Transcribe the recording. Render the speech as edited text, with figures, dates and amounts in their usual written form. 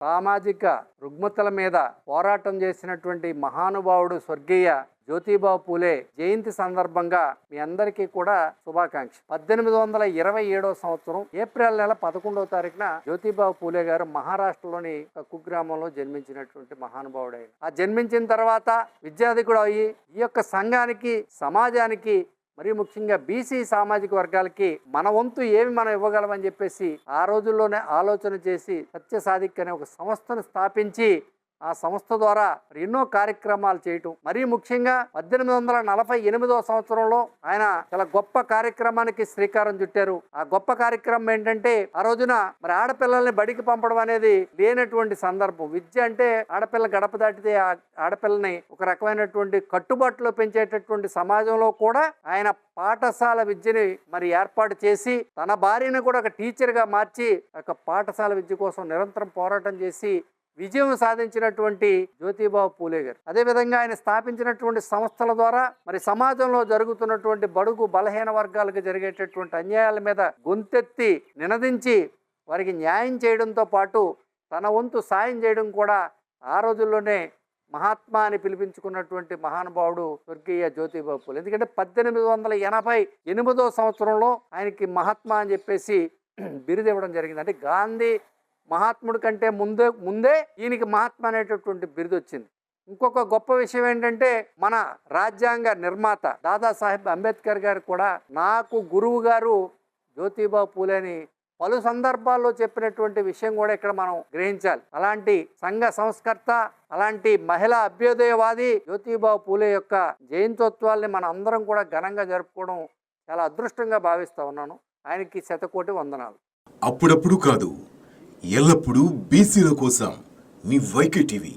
సామాజిక రుగ్మతల మీద పోరాటం చేసినటువంటి మహానుభావుడు స్వర్గీయ జ్యోతిబా పూలే జయంతి సందర్భంగా మీ అందరికీ కూడా శుభాకాంక్ష. 1827 సంవత్సరం ఏప్రిల్ నెల 11వ తారీఖున జ్యోతిబా పూలే గారు మహారాష్ట్రలోని ఒక కుగ్రామంలో జన్మించినటువంటి మహానుభావుడు. ఆయన ఆ జన్మించిన తర్వాత విద్యాధికుడు అయ్యి ఈ యొక్క సంఘానికి, సమాజానికి, మరి ముఖ్యంగా బీసీ సామాజిక వర్గాలకి మన వంతు ఏమి మనం ఇవ్వగలమని చెప్పేసి ఆ రోజుల్లోనే ఆలోచన చేసి సత్య సాధిక్ అనే ఒక సంస్థను స్థాపించి ఆ సంస్థ ద్వారా ఎన్నో కార్యక్రమాలు చేయటం, మరీ ముఖ్యంగా 1848 సంవత్సరంలో ఆయన చాలా గొప్ప కార్యక్రమానికి శ్రీకారం చుట్టారు. ఆ గొప్ప కార్యక్రమం ఏంటంటే, ఆ రోజున మరి ఆడపిల్లల్ని బడికి పంపడం అనేది లేనటువంటి సందర్భం. విద్య అంటే ఆడపిల్ల గడప దాటితే ఆ ఆడపిల్లని ఒక రకమైనటువంటి కట్టుబాటులో పెంచేటటువంటి సమాజంలో కూడా ఆయన పాఠశాల విద్యని మరి ఏర్పాటు చేసి తన భార్యను కూడా ఒక టీచర్గా మార్చి ఒక పాఠశాల విద్య కోసం నిరంతరం పోరాటం చేసి విజయం సాధించినటువంటి జ్యోతిబా పూలే గారు. అదేవిధంగా ఆయన స్థాపించినటువంటి సంస్థల ద్వారా మరి సమాజంలో జరుగుతున్నటువంటి బడుగు బలహీన వర్గాలకు జరిగేటటువంటి అన్యాయాల మీద గొంతెత్తి నినదించి వారికి న్యాయం చేయడంతో పాటు తన వంతు సాయం చేయడం కూడా ఆ రోజుల్లోనే మహాత్మా అని పిలిపించుకున్నటువంటి మహానుభావుడు స్వర్గీయ జ్యోతిబా పూలే. ఎందుకంటే 1888 సంవత్సరంలో ఆయనకి మహాత్మా అని చెప్పేసి బిరుదు ఇవ్వడం జరిగింది. అంటే గాంధీ మహాత్ముడి కంటే ముందే ఈయనకి మహాత్మా అనేటటువంటి బిరుదు వచ్చింది. ఇంకొక గొప్ప విషయం ఏంటంటే, మన రాజ్యాంగ నిర్మాత దాదాసాహెబ్ అంబేద్కర్ గారు కూడా నాకు గురువు గారు జ్యోతిబా పూలేని పలు సందర్భాల్లో చెప్పినటువంటి విషయం కూడా ఇక్కడ మనం గ్రహించాలి. అలాంటి సంఘ సంస్కర్త, అలాంటి మహిళా అభ్యుదయవాది జ్యోతిబా పూలే యొక్క జయంతోత్సవాల్ని మన అందరం కూడా ఘనంగా జరుపుకోవడం చాలా అదృష్టంగా భావిస్తూ ఉన్నాను. ఆయనకి శతకోటి వందనాలు. అప్పుడప్పుడు కాదు, ఎల్లప్పుడూ బీసీల కోసం మీ వైకే టీవీ.